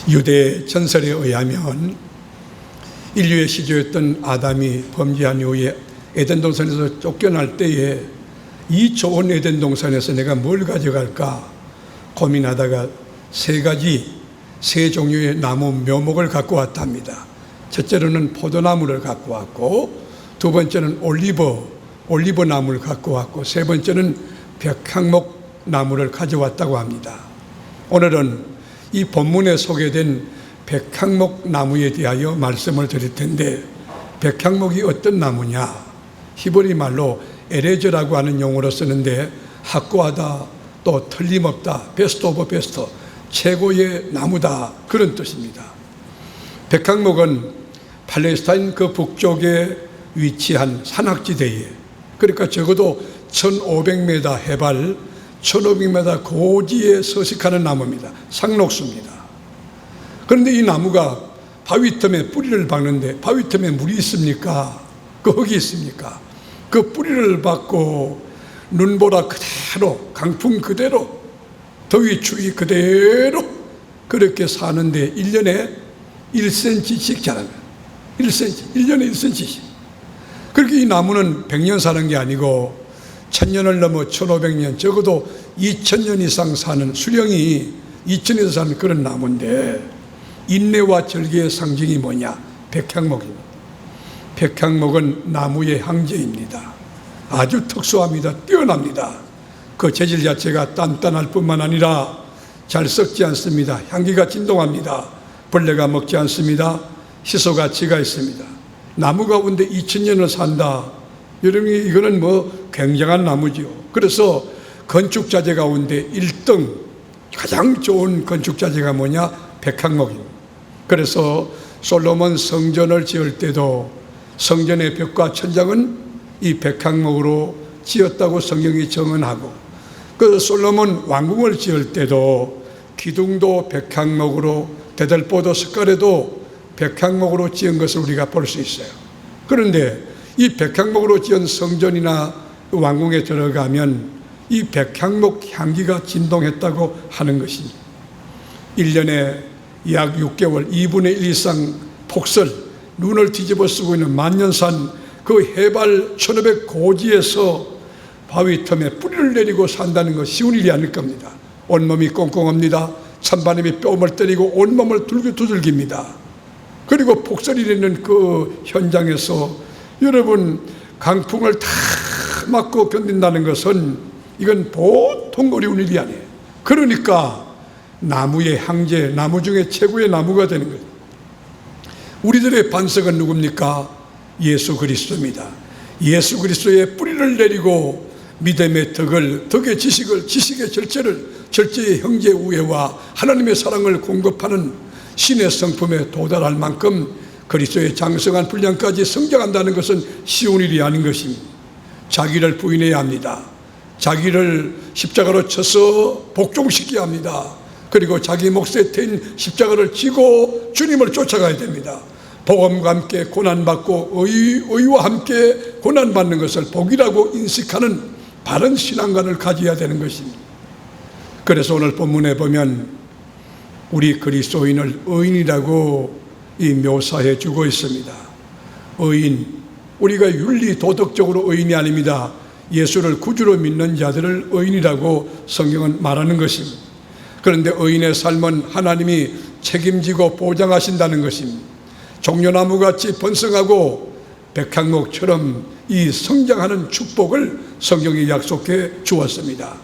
유대 전설에 의하면 인류의 시조였던 아담이 범죄한 이후에 에덴 동산에서 쫓겨날 때에 이 좋은 에덴 동산에서 내가 뭘 가져갈까 고민하다가 세 종류의 나무 묘목을 갖고 왔답니다. 첫째로는 포도나무를 갖고 왔고, 두 번째는 올리브 나무를 갖고 왔고, 세 번째는 백향목 나무를 가져왔다고 합니다. 오늘은 이 본문에 소개된 백향목 나무에 대하여 말씀을 드릴 텐데, 백향목이 어떤 나무냐? 히브리 말로 에레저라고 하는 용어로 쓰는데, 확고하다, 또 틀림없다, 베스트 오브 베스트, 최고의 나무다, 그런 뜻입니다. 백향목은 팔레스타인 그 북쪽에 위치한 산악지대에, 그러니까 적어도 1500m 해발, 1500m 고지에 서식하는 나무입니다. 상록수입니다. 그런데 이 나무가 바위 틈에 뿌리를 박는데, 바위 틈에 물이 있습니까? 그 흙이 있습니까? 그 뿌리를 박고 눈보라 그대로, 강풍 그대로, 더위 추위 그대로 그렇게 사는데 1년에 1cm씩 자랍니다. 1년에 1cm씩. 그렇게 이 나무는 100년 사는 게 아니고 1000년을 넘어 1500년, 적어도 2000년 이상 사는, 수령이 2000에서 사는 그런 나무인데, 인내와 절개의 상징이 뭐냐? 백향목입니다. 백향목은 나무의 향재입니다. 아주 특수합니다. 뛰어납니다. 그 재질 자체가 단단할 뿐만 아니라 잘 썩지 않습니다. 향기가 진동합니다. 벌레가 먹지 않습니다. 희소 가치가 있습니다. 나무 가운데 2000년을 산다. 여러분, 이거는 굉장한 나무지요. 그래서 건축자재 가운데 1등, 가장 좋은 건축자재가 뭐냐? 백향목입니다. 그래서 솔로몬 성전을 지을 때도 성전의 벽과 천장은 이 백향목으로 지었다고 성경이 정언하고, 그 솔로몬 왕궁을 지을 때도 기둥도 백향목으로, 대들보도 석가래도 백향목으로 지은 것을 우리가 볼 수 있어요. 그런데 이 백향목으로 지은 성전이나 왕궁에 들어가면 이 백향목 향기가 진동했다고 하는 것입니다. 1년에 약 6개월 2분의 1 이상 폭설, 눈을 뒤집어 쓰고 있는 만년산 그 해발 1500 고지에서 바위 틈에 뿌리를 내리고 산다는 것 쉬운 일이 아닐 겁니다. 온몸이 꽁꽁합니다. 찬바람이 뼈를 때리고 온몸을 두들깁니다. 그리고 폭설이 내리는 그 현장에서 여러분, 강풍을 다 맞고 견딘다는 것은 이건 보통 어려운 일이 아니에요. 그러니까 나무의 향재, 나무 중에 최고의 나무가 되는 거예요. 우리들의 반석은 누굽니까? 예수 그리스도입니다. 예수 그리스도의 뿌리를 내리고 믿음의 덕의 지식을, 지식의 절제의 형제 우애와 하나님의 사랑을 공급하는 신의 성품에 도달할 만큼 그리스도의 장성한 분량까지 성장한다는 것은 쉬운 일이 아닌 것입니다. 자기를 부인해야 합니다. 자기를 십자가로 쳐서 복종시켜야 합니다. 그리고 자기 몫에 태인 십자가를 지고 주님을 쫓아가야 됩니다. 복음과 함께 고난받고 의와 함께 고난받는 것을 복이라고 인식하는 바른 신앙관을 가져야 되는 것입니다. 그래서 오늘 본문에 보면 우리 그리스도인을 의인이라고 묘사해 주고 있습니다. 의인, 우리가 윤리 도덕적으로 의인이 아닙니다. 예수를 구주로 믿는 자들을 의인이라고 성경은 말하는 것입니다. 그런데 의인의 삶은 하나님이 책임지고 보장하신다는 것입니다. 종려나무같이 번성하고 백향목처럼 이 성장하는 축복을 성경이 약속해 주었습니다.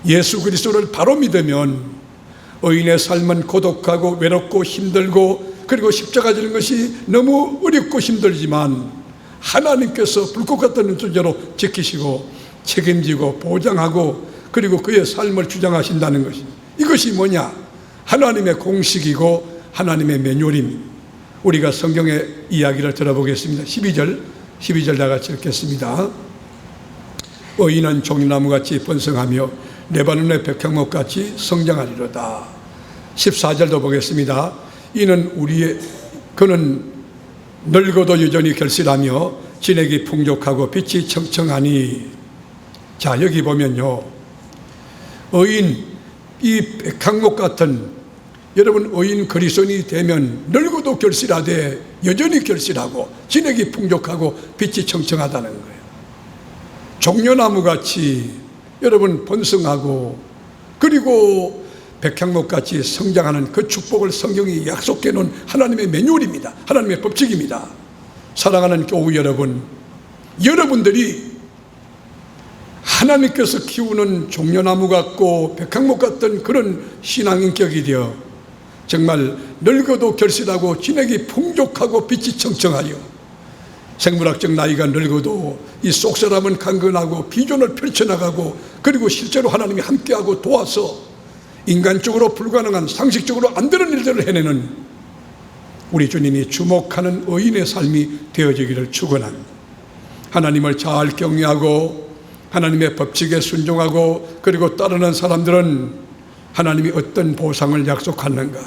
예수 그리스도를 바로 믿으면 의인의 삶은 고독하고 외롭고 힘들고, 그리고 십자가 지는 것이 너무 어렵고 힘들지만 하나님께서 불꽃 같은 눈동자로 지키시고 책임지고 보장하고, 그리고 그의 삶을 주장하신다는 것입니다. 이것이 뭐냐? 하나님의 공식이고 하나님의 매뉴얼입니다. 우리가 성경의 이야기를 들어보겠습니다. 12절 다 같이 읽겠습니다. 의인은 종려나무같이 번성하며 레바논의 백향목같이 성장하리로다. 14절도 보겠습니다. 그는 늙어도 여전히 결실하며 진액이 풍족하고 빛이 청청하니. 자, 여기 보면요, 의인, 이 백향목 같은 여러분, 의인 그리스도인이 되면 늙어도 결실하되 여전히 결실하고 진액이 풍족하고 빛이 청청하다는 거예요. 종려나무같이 여러분 번성하고 그리고 백향목같이 성장하는 그 축복을 성경이 약속해 놓은 하나님의 매뉴얼입니다. 하나님의 법칙입니다. 사랑하는 교우 여러분, 여러분들이 하나님께서 키우는 종려나무 같고 백향목 같던 그런 신앙인격이 되어 정말 늙어도 결실하고 진액이 풍족하고 빛이 청청하여 생물학적 나이가 늙어도 이 속사람은 강건하고 비전을 펼쳐나가고 그리고 실제로 하나님이 함께하고 도와서 인간적으로 불가능한 상식적으로 안 되는 일들을 해내는 우리 주님이 주목하는 의인의 삶이 되어지기를 축원합니다. 하나님을 잘 경외하고 하나님의 법칙에 순종하고 그리고 따르는 사람들은 하나님이 어떤 보상을 약속하는가,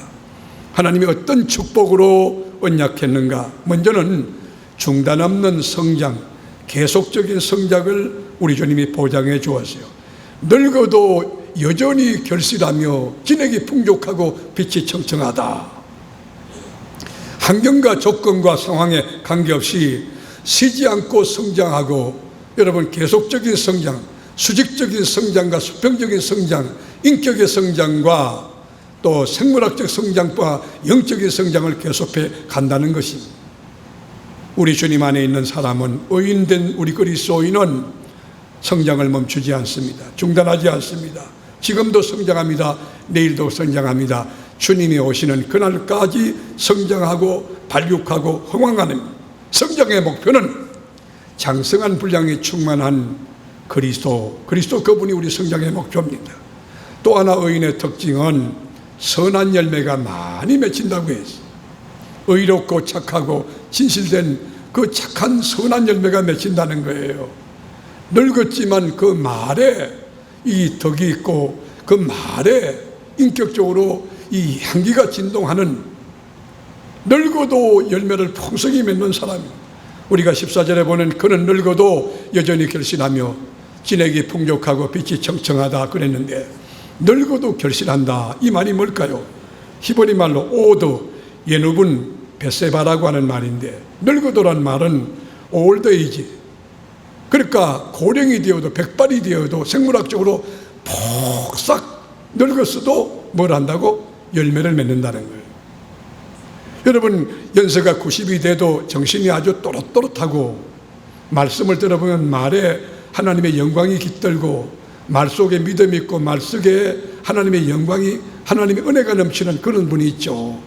하나님이 어떤 축복으로 언약했는가, 먼저는 중단 없는 성장, 계속적인 성장을 우리 주님이 보장해 주었어요. 늙어도 여전히 결실하며 진액이 풍족하고 빛이 청청하다. 환경과 조건과 상황에 관계없이 쉬지 않고 성장하고 여러분, 계속적인 성장, 수직적인 성장과 수평적인 성장, 인격의 성장과 또 생물학적 성장과 영적인 성장을 계속해 간다는 것입니다. 우리 주님 안에 있는 사람은, 의인된 우리 그리스도인은 성장을 멈추지 않습니다. 중단하지 않습니다. 지금도 성장합니다. 내일도 성장합니다. 주님이 오시는 그날까지 성장하고 발육하고 흥왕하는 성장의 목표는 장성한 분량이 충만한 그리스도 그분이 우리 성장의 목표입니다. 또 하나 의인의 특징은 선한 열매가 많이 맺힌다고 했어요. 의롭고 착하고 진실된 그 착한 선한 열매가 맺힌다는 거예요. 늙었지만 그 말에 이 덕이 있고 그 말에 인격적으로 이 향기가 진동하는, 늙어도 열매를 풍성히 맺는 사람입니다. 우리가 14절에 보는 그는 늙어도 여전히 결실하며 진액이 풍족하고 빛이 청청하다 그랬는데, 늙어도 결실한다, 이 말이 뭘까요? 히브리 말로 오드, 예누분 베세바라고 하는 말인데, 늙어도란 말은 올드에이지, 그러니까 고령이 되어도 백발이 되어도 생물학적으로 폭삭 늙었어도 뭘 한다고? 열매를 맺는다는 거예요. 여러분, 연세가 90이 돼도 정신이 아주 또렷또렷하고 말씀을 들어보면 말에 하나님의 영광이 깃들고 말 속에 믿음이 있고 말 속에 하나님의 영광이, 하나님의 은혜가 넘치는 그런 분이 있죠.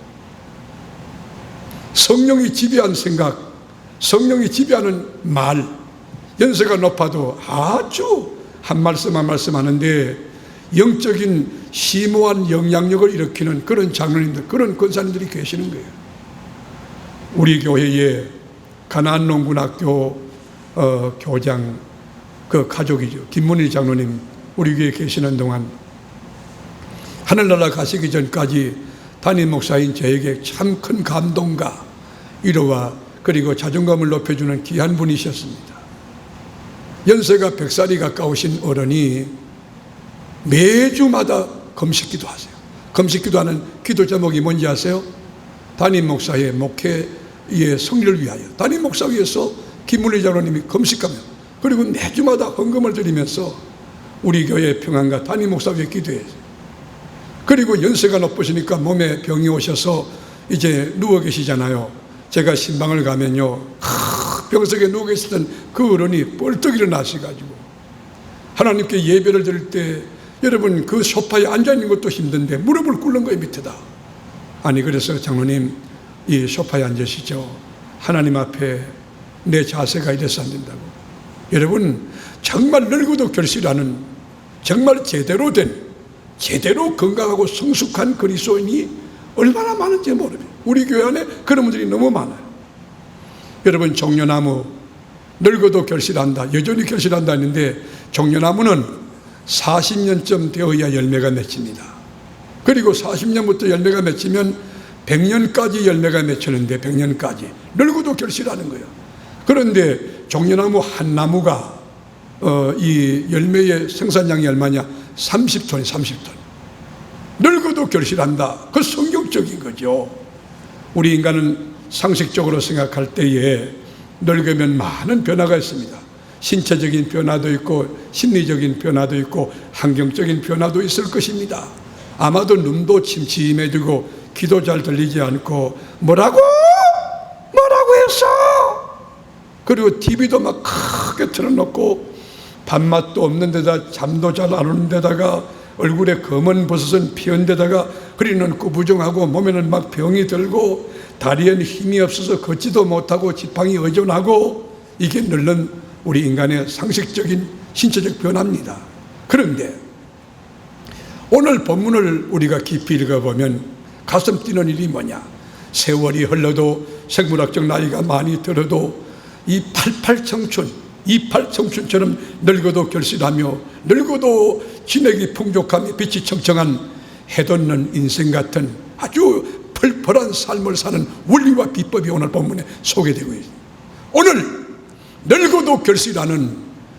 성령이 지배한 생각, 성령이 지배하는 말, 연세가 높아도 아주 한 말씀 한 말씀 하는데 영적인 심오한 영향력을 일으키는 그런 장로님들, 그런 권사님들이 계시는 거예요. 우리 교회에 가나안 농군학교 교장 그 가족이죠. 김문일 장로님 우리 교회에 계시는 동안 하늘나라 가시기 전까지 담임 목사인 저에게 참 큰 감동과 위로와 그리고 자존감을 높여주는 귀한 분이셨습니다. 연세가 100살이 가까우신 어른이 매주마다 금식기도 하세요. 금식기도하는 기도 제목이 뭔지 아세요? 담임 목사의 목회의 성리를 위하여. 담임 목사 위해서 김문희 장로님이 금식하며 그리고 매주마다 헌금을 드리면서 우리 교회 평안과 담임 목사 위해 기도해요. 그리고 연세가 높으시니까 몸에 병이 오셔서 이제 누워 계시잖아요. 제가 신방을 가면요, 병석에 누워 계시던 그 어른이 벌떡 일어나셔가지고 하나님께 예배를 드릴 때 여러분 그 소파에 앉아있는 것도 힘든데 무릎을 꿇는 거예요, 밑에다. 아니 그래서 장로님 이 소파에 앉으시죠. 하나님 앞에 내 자세가 이래서 안 된다고. 여러분 정말 늙어도 결실하는 정말 제대로 된, 제대로 건강하고 성숙한 그리스도인이 얼마나 많은지 모릅니다. 우리 교회 안에 그런 분들이 너무 많아요. 여러분 종려나무 늙어도 결실한다, 여전히 결실한다 했는데 종려나무는 40년쯤 되어야 열매가 맺힙니다. 그리고 40년부터 열매가 맺히면 100년까지 열매가 맺히는데 100년까지 늙어도 결실하는 거예요. 그런데 종려나무 한 나무가 이 열매의 생산량이 얼마냐? 30톤, 30톤. 늙어도 결실한다. 그 성경 이론적인 거죠. 우리 인간은 상식적으로 생각할 때에 늙으면 많은 변화가 있습니다. 신체적인 변화도 있고 심리적인 변화도 있고 환경적인 변화도 있을 것입니다. 아마도 눈도 침침해지고 귀도 잘 들리지 않고 뭐라고 했어? 그리고 TV도 막 크게 틀어놓고 밥맛도 없는 데다 잠도 잘 안 오는 데다가 얼굴에 검은 버섯은 피운 데다가 허리는 꾸부정하고 몸에는 막 병이 들고 다리에는 힘이 없어서 걷지도 못하고 지팡이 의존하고, 이게 늙는 우리 인간의 상식적인 신체적 변화입니다. 그런데 오늘 본문을 우리가 깊이 읽어보면 가슴 뛰는 일이 뭐냐? 세월이 흘러도 생물학적 나이가 많이 들어도 이 28청춘처럼 늙어도 결실하며 늙어도 진액이 풍족하며 빛이 청청한 해돋는 인생 같은 아주 펄펄한 삶을 사는 원리와 비법이 오늘 본문에 소개되고 있습니다. 오늘 늙어도 결실하는,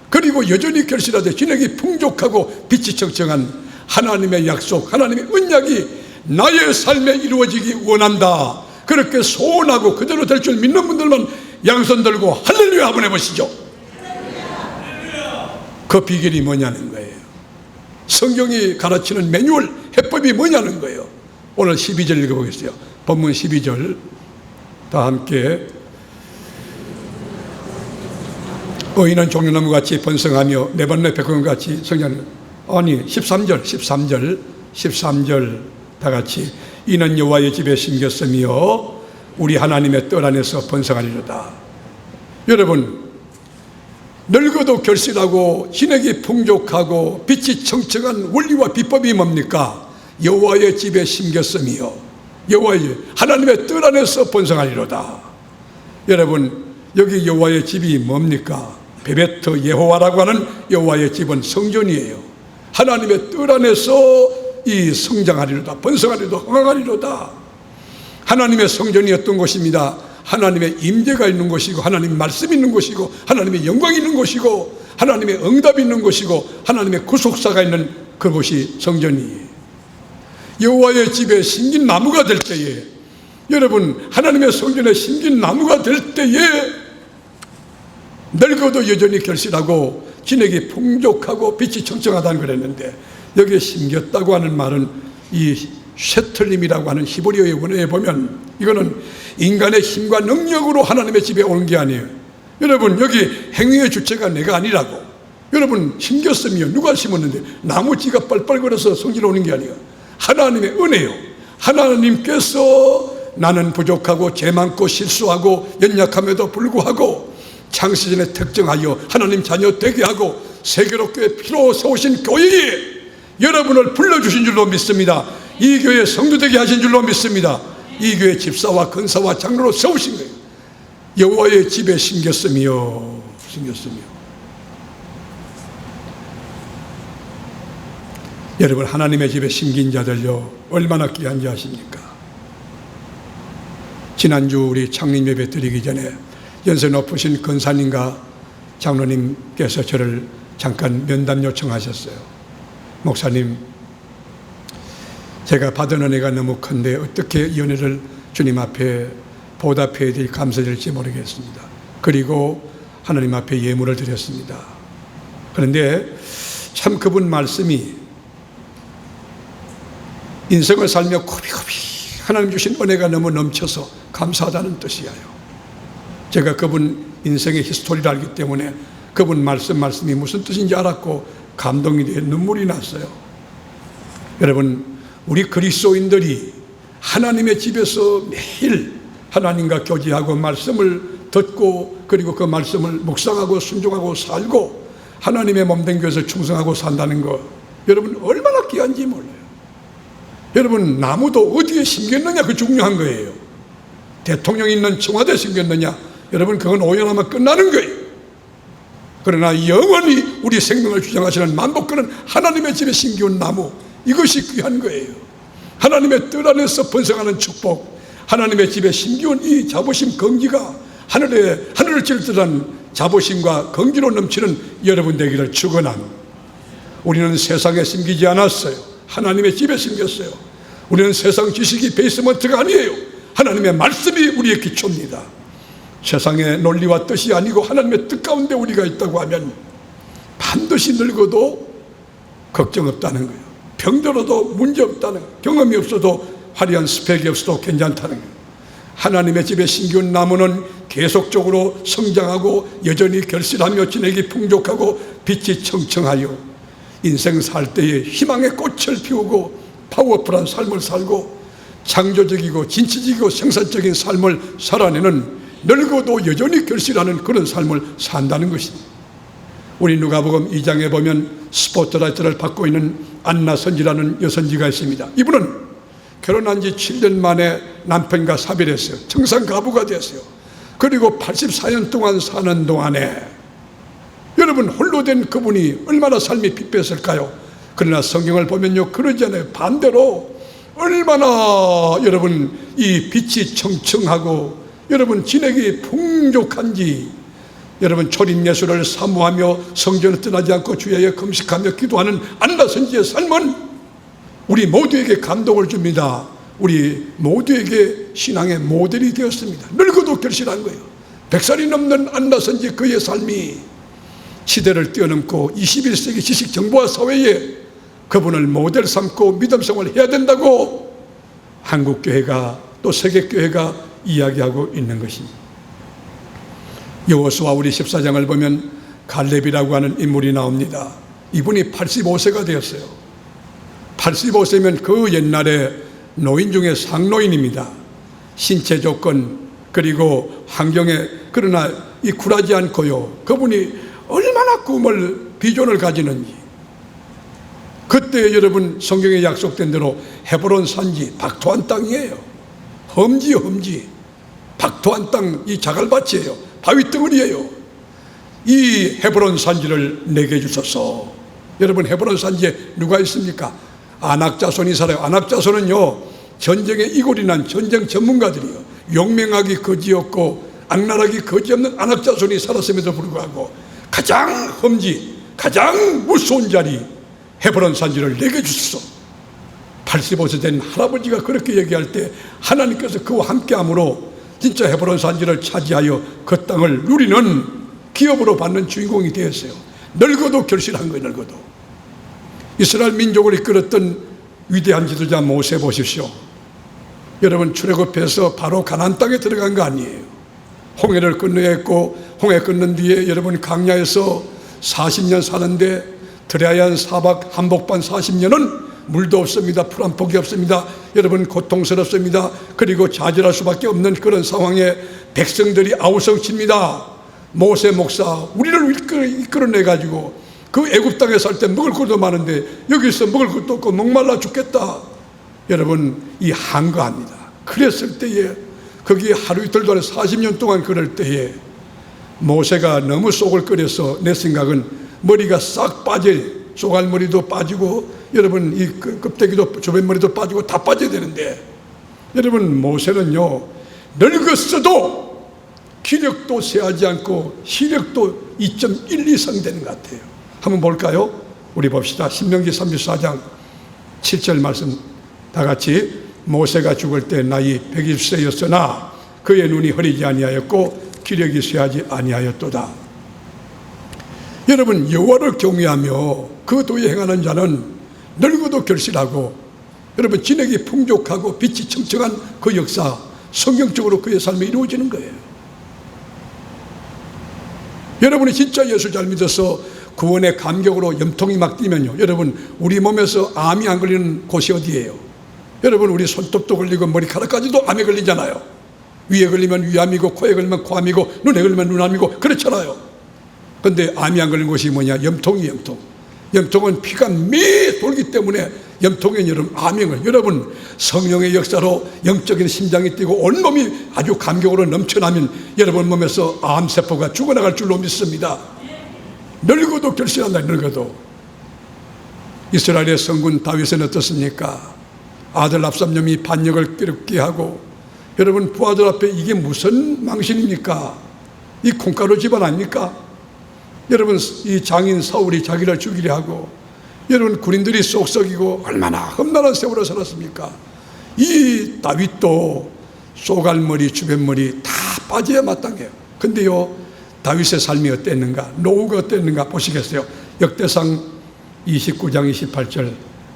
그리고 여전히 결실하되 진액이 풍족하고 빛이 청청한 하나님의 약속, 하나님의 언약이 나의 삶에 이루어지기 원한다, 그렇게 소원하고 그대로 될 줄 믿는 분들만 양손 들고 할렐루야 한번 해보시죠. 그 비결이 뭐냐는 거예요. 성경이 가르치는 매뉴얼, 해법이 뭐냐는 거예요. 오늘 12절 읽어보겠어요. 본문 12절 다 함께. 의인은 종려나무같이 번성하며 네번의 백합금같이 성장하는, 아니 13절 다 같이. 이는 여호와의 집에 심겼으며 우리 하나님의 뜰 안에서 번성하리로다. 여러분, 늙어도 결실하고 진액이 풍족하고 빛이 청청한 원리와 비법이 뭡니까? 여호와의 집에 심겼으며 여호와의 하나님의 뜰 안에서 번성하리로다. 여러분, 여기 여호와의 집이 뭡니까? 베베트 여호와라고 하는 여호와의 집은 성전이에요. 하나님의 뜰 안에서 이 성장하리로다, 번성하리로다, 흥황하리로다. 하나님의 성전이 어떤 곳입니다. 하나님의 임재가 있는 곳이고 하나님의 말씀이 있는 곳이고 하나님의 영광이 있는 곳이고 하나님의 응답이 있는 곳이고 하나님의 구속사가 있는 그곳이 성전이에요. 여호와의 집에 심긴 나무가 될 때에, 여러분, 하나님의 성전에 심긴 나무가 될 때에 늙어도 여전히 결실하고 진액이 풍족하고 빛이 청청하다는 그랬는데, 여기에 심겼다고 하는 말은 이 쉐틀림이라고 하는 히브리어의 원어에 보면 이거는 인간의 힘과 능력으로 하나님의 집에 오는 게 아니에요. 여러분, 여기 행위의 주체가 내가 아니라고. 여러분, 심겼으면 누가 심었는데 나무지가 뻘뻘거려서 성질 오는 게 아니에요. 하나님의 은혜요. 하나님께서 나는 부족하고 죄 많고 실수하고 연약함에도 불구하고 창세전에 특정하여 하나님 자녀 되게 하고 세계롭게 피로 세우신 교회에 여러분을 불러주신 줄로 믿습니다. 이 교회 성도 되게 하신 줄로 믿습니다. 이 교회 집사와 근사와 장로로 세우신 거예요. 여호와의 집에 심겼으며. 여러분, 하나님의 집에 심긴 자들요, 얼마나 귀한지 아십니까? 지난주 우리 창립 예배 드리기 전에 연세 높으신 근사님과 장로님께서 저를 잠깐 면담 요청하셨어요. 목사님, 제가 받은 은혜가 너무 큰데 어떻게 이 은혜를 주님 앞에 보답해야 될지 감사될지 모르겠습니다. 그리고 하나님 앞에 예물을 드렸습니다. 그런데 참 그분 말씀이 인생을 살며 고비고비 하나님 주신 은혜가 너무 넘쳐서 감사하다는 뜻이에요. 제가 그분 인생의 히스토리를 알기 때문에 그분 말씀이 무슨 뜻인지 알았고 감동이 돼 눈물이 났어요. 여러분, 우리 그리스도인들이 하나님의 집에서 매일 하나님과 교제하고 말씀을 듣고 그리고 그 말씀을 묵상하고 순종하고 살고 하나님의 몸된 교회에서 충성하고 산다는 거, 여러분 얼마나 귀한지 몰라요. 여러분, 나무도 어디에 심겼느냐, 그 중요한 거예요. 대통령 있는 청와대에 심겼느냐, 여러분 그건 오염하면 끝나는 거예요. 그러나 영원히 우리 생명을 주장하시는 만복권은 하나님의 집에 심기운 나무, 이것이 귀한 거예요. 하나님의 뜰 안에서 번성하는 축복, 하나님의 집에 심기운 이 자부심, 긍지가 하늘을 찔 듯한 자부심과 긍지로 넘치는 여러분 되기를 축원합니다. 우리는 세상에 심기지 않았어요. 하나님의 집에 심겼어요. 우리는 세상 지식이 베이스먼트가 아니에요. 하나님의 말씀이 우리의 기초입니다. 세상의 논리와 뜻이 아니고 하나님의 뜻 가운데 우리가 있다고 하면 반드시 늙어도 걱정 없다는 거예요. 병들어도 문제 없다는 거예요. 경험이 없어도 화려한 스펙이 없어도 괜찮다는 거예요. 하나님의 집에 심기운 나무는 계속적으로 성장하고 여전히 결실하며 진액이 풍족하고 빛이 청청하여 인생 살 때에 희망의 꽃을 피우고 파워풀한 삶을 살고 창조적이고 진취적이고 생산적인 삶을 살아내는 늙어도 여전히 결실하는 그런 삶을 산다는 것입니다. 우리 누가복음 2장에 보면 스포트라이트를 받고 있는 안나 선지라는 여선지가 있습니다. 이분은 결혼한 지 7년 만에 남편과 사별했어요. 청산가부가 됐어요. 그리고 84년 동안 사는 동안에 여러분 홀로 된 그분이 얼마나 삶이 피폐했을까요? 그러나 성경을 보면요 그러지 않아요. 반대로 얼마나 여러분 이 빛이 청청하고 여러분 진액이 풍족한지 여러분 초림예수를 사모하며 성전을 떠나지 않고 주야에 금식하며 기도하는 안나 선지의 삶은 우리 모두에게 감동을 줍니다. 우리 모두에게 신앙의 모델이 되었습니다. 늙어도 결실한 거예요. 100살이 넘는 안나 선지 그의 삶이 시대를 뛰어넘고 21세기 지식 정보화 사회에 그분을 모델 삼고 믿음 생활을 해야 된다고 한국교회가 또 세계교회가 이야기하고 있는 것입니다. 여호수아 우리 14장을 보면 갈렙이라고 하는 인물이 나옵니다. 이분이 85세가 되었어요. 85세면 그 옛날에 노인 중에 상노인입니다. 신체 조건 그리고 환경에 그러나 이 굴하지 않고요. 그분이 얼마나 꿈을 비전을 가지는지 그때 여러분 성경에 약속된 대로 헤브론 산지 박토한 땅이에요. 험지 박토한 땅 이 자갈밭이에요. 바위 덩어리예요. 이 헤브론 산지를 내게 주소서. 여러분 헤브론 산지에 누가 있습니까? 아낙 자손이 살아요. 아낙 자손은요 전쟁에 이골이 난 전쟁 전문가들이요. 용맹하기 거지없고 악랄하기 거지없는 아낙 자손이 살았음에도 불구하고 가장 험지 가장 무서운 자리 헤브론 산지를 내게 주소서. 85세 된 할아버지가 그렇게 얘기할 때 하나님께서 그와 함께함으로 진짜 헤브론 산지를 차지하여 그 땅을 누리는 기업으로 받는 주인공이 되었어요. 늙어도 결실한 거예요. 늙어도 이스라엘 민족을 이끌었던 위대한 지도자 모세 보십시오. 여러분 출애굽해서 바로 가나안 땅에 들어간 거 아니에요. 홍해를 건너야 했고 홍해 건넌 뒤에 여러분 광야에서 40년 사는데 드라이한 사박 한복판 40년은 물도 없습니다. 풀 한 폭이 없습니다. 여러분 고통스럽습니다. 그리고 좌절할 수밖에 없는 그런 상황에 백성들이 아우성칩니다. 모세 목사 우리를 이끌어내가지고 그 애굽 땅에 살 때 먹을 것도 많은데 여기서 먹을 것도 없고 목말라 죽겠다. 여러분 이 한가합니다. 그랬을 때에 거기에 하루 이틀도 아니라 40년 동안 그럴 때에 모세가 너무 속을 끓여서 내 생각은 머리가 싹 빠져요. 쏘갈머리도 빠지고 여러분 이 껍데기도 주변머리도 빠지고 다 빠져야 되는데 여러분 모세는요 늙었어도 기력도 쇠하지 않고 시력도 2.1 이상 되는 것 같아요. 한번 볼까요? 우리 봅시다. 신명기 34장 7절 말씀 다 같이 모세가 죽을 때 나이 120세였으나 그의 눈이 흐리지 아니하였고 기력이 쇠하지 아니하였도다. 여러분 여호와를 경외하며 그 도에 행하는 자는 늙어도 결실하고 여러분 진액이 풍족하고 빛이 청청한 그 역사 성경적으로 그의 삶이 이루어지는 거예요. 여러분이 진짜 예수를 잘 믿어서 구원의 감격으로 염통이 막 뛰면요 여러분 우리 몸에서 암이 안 걸리는 곳이 어디예요? 여러분 우리 손톱도 걸리고 머리카락까지도 암에 걸리잖아요. 위에 걸리면 위암이고 코에 걸리면 코암이고 눈에 걸리면 눈암이고 그렇잖아요. 그런데 암이 안 걸린 곳이 뭐냐? 염통이 염통. 염통은 피가 매 돌기 때문에 염통에 여러분 암이 걸려요. 여러분 성령의 역사로 영적인 심장이 뛰고 온몸이 아주 감격으로 넘쳐나면 여러분 몸에서 암세포가 죽어나갈 줄로 믿습니다. 늙어도 결실한다. 늙어도. 이스라엘의 성군 다윗은 어떻습니까? 아들 압살롬이 반역을 깨끗게 하고 여러분 부하들 앞에 이게 무슨 망신입니까? 이 콩가루 집안 아닙니까? 여러분 이 장인 사울이 자기를 죽이려 하고 여러분 군인들이 쏙 썩이고 얼마나 험난한 세월을 살았습니까? 이 다윗도 쏘갈머리 주변머리 다 빠져야 마땅해요. 근데요, 다윗의 삶이 어땠는가, 노후가 어땠는가 보시겠어요? 역대상 29장 28절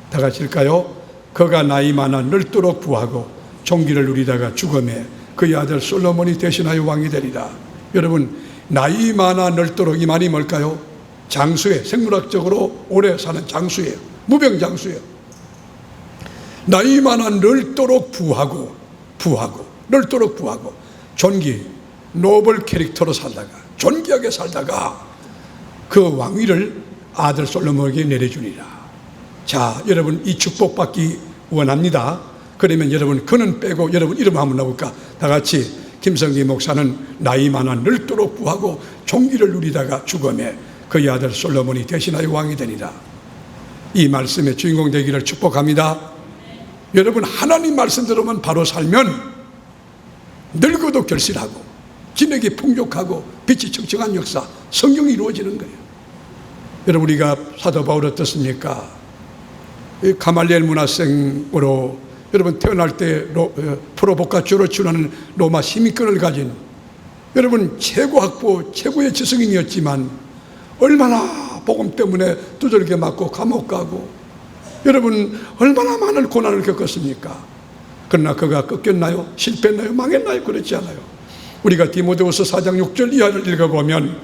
다 같이 읽을까요? 그가 나이 많아 늙도록 부하고 종기를 누리다가 죽음에 그의 아들 솔로몬이 대신하여 왕이 되리라. 여러분, 나이 많아 늙도록 이 말이 뭘까요? 장수예요. 생물학적으로 오래 사는 장수예요. 무병장수예요. 나이 많아 늙도록 부하고 늙도록 부하고 존귀, 노블 캐릭터로 살다가 존귀하게 살다가 그 왕위를 아들 솔로몬에게 내려주리라. 자, 여러분, 이 축복받기 원합니다. 그러면 여러분, 그는 빼고 여러분 이름 한번 나볼까? 다 같이. 김성기 목사는 나이 많아 늙도록 부하고 종기를 누리다가 죽음에 그의 아들 솔로몬이 대신하여 왕이 되리라. 이 말씀의 주인공 되기를 축복합니다. 여러분, 하나님 말씀 들으면 바로 살면 늙어도 결실하고 진액이 풍족하고 빛이 청청한 역사, 성경이 이루어지는 거예요. 여러분, 우리가 사도 바울 어떻습니까? 가말리엘 문화생으로 여러분 태어날 때 프로보카초로 출하는 로마 시민권을 가진 여러분 최고 학부 최고의 지성인이었지만 얼마나 복음 때문에 두들겨 맞고 감옥 가고 여러분 얼마나 많은 고난을 겪었습니까? 그러나 그가 꺾였나요? 실패했나요? 망했나요? 그렇지 않아요. 우리가 디모데후서 4장 6절 이하를 읽어보면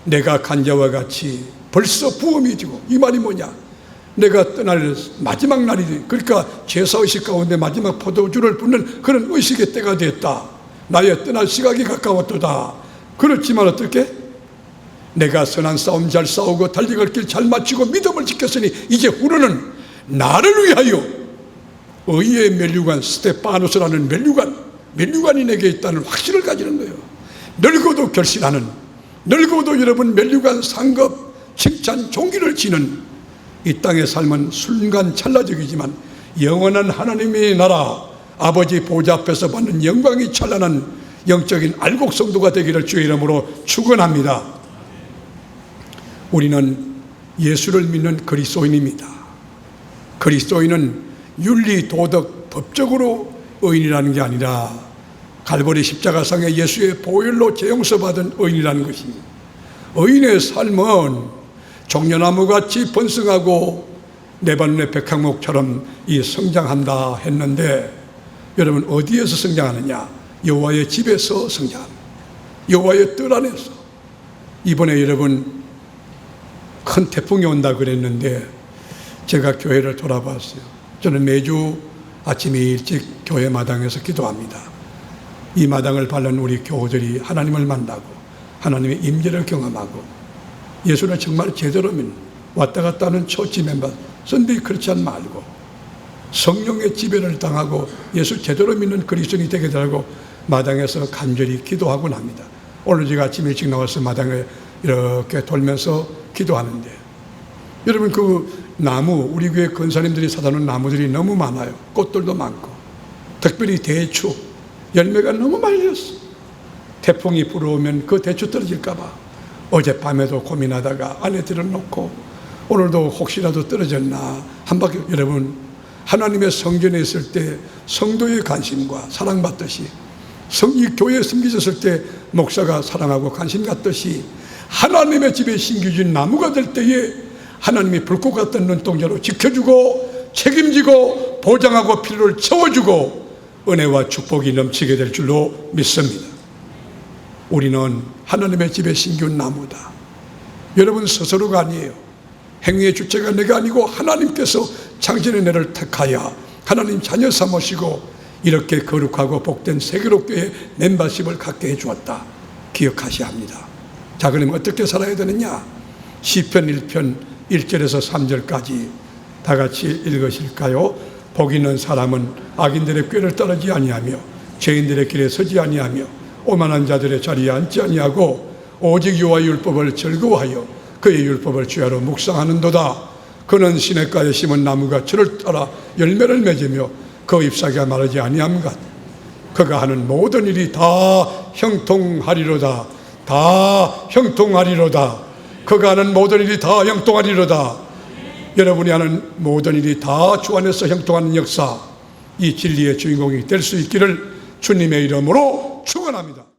내가 간 자와 같이 벌써 부음이 지고, 이 말이 뭐냐? 내가 떠날 마지막 날이, 그러니까 제사의식 가운데 마지막 포도주를 붓는 그런 의식의 때가 됐다. 나의 떠날 시각이 가까웠도다. 그렇지만 어떻게? 내가 선한 싸움 잘 싸우고 달리 갈 길 잘 마치고 믿음을 지켰으니 이제 후로는 나를 위하여 의의 면류관, 스테파노스라는 면류관이 내게 있다는 확신을 가지는 거예요. 늙어도 결실하는, 늙어도 여러분 면류관, 상급, 칭찬, 종기를 지는 이 땅의 삶은 순간 찰나적이지만 영원한 하나님의 나라, 아버지 보좌 앞에서 받는 영광이 찬란한 영적인 알곡 성도가 되기를 주의 이름으로 축원합니다. 우리는 예수를 믿는 그리스도인입니다. 그리스도인은 윤리, 도덕, 법적으로 의인이라는 게 아니라 갈보리 십자가상에 예수의 보혈로 재용서받은 의인이라는 것입니다. 의인의 삶은 종려나무같이 번성하고 레바논의 백향목처럼 이 성장한다 했는데 여러분 어디에서 성장하느냐? 여호와의 집에서 성장합니다. 여호와의 뜰 안에서. 이번에 여러분 큰 태풍이 온다 그랬는데 제가 교회를 돌아봤어요. 저는 매주 아침에 일찍 교회 마당에서 기도합니다. 이 마당을 밟는 우리 교우들이 하나님을 만나고 하나님의 임재를 경험하고 예수를 정말 제대로 믿는 왔다 갔다 하는 초치 멤버 선대히 그렇지 않 말고 성령의 지배를 당하고 예수 제대로 믿는 그리스도인이 되게 되라고 마당에서 간절히 기도하곤 합니다. 오늘 제가 아침 일찍 나와서 마당에 이렇게 돌면서 기도하는데 여러분 그 나무, 우리 교회 권사님들이 사다 놓은 나무들이 너무 많아요. 꽃들도 많고 특별히 대추 열매가 너무 많이 졌어. 태풍이 불어오면 그 대추 떨어질까 봐 어젯밤에도 고민하다가 안에 들어놓고 오늘도 혹시라도 떨어졌나 한 바퀴. 여러분 하나님의 성전에 있을 때 성도의 관심과 사랑받듯이 이 교회에 섬기셨을 때 목사가 사랑하고 관심 갖듯이 하나님의 집에 심겨진 나무가 될 때에 하나님이 불꽃 같은 눈동자로 지켜주고 책임지고 보장하고 필요를 채워주고 은혜와 축복이 넘치게 될 줄로 믿습니다. 우리는 하나님의 집에 심겨온 나무다. 여러분 스스로가 아니에요. 행위의 주체가 내가 아니고 하나님께서 창신의 내를 택하여 하나님 자녀 삼으시고 이렇게 거룩하고 복된 세계롭교회의 멤버십을 갖게 해주었다. 기억하셔야 합니다. 자, 그러면 어떻게 살아야 되느냐? 시편 1편 1절에서 3절까지 다 같이 읽으실까요? 복 있는 사람은 악인들의 꾀를 따르지 아니하며 죄인들의 길에 서지 아니하며 오만한 자들의 자리에 앉지 아니하고 오직 여호와의 율법을 즐거워하여 그의 율법을 주야로 묵상하는도다. 그는 시냇가에 심은 나무가 저를 따라 열매를 맺으며 그 잎사귀가 마르지 아니함 같. 그가 하는 모든 일이 다 형통하리로다. 다 형통하리로다. 그가 하는 모든 일이 다 형통하리로다. 여러분이 하는 모든 일이 다 주 안에서 형통하는 역사, 이 진리의 주인공이 될 수 있기를 주님의 이름으로 축원합니다.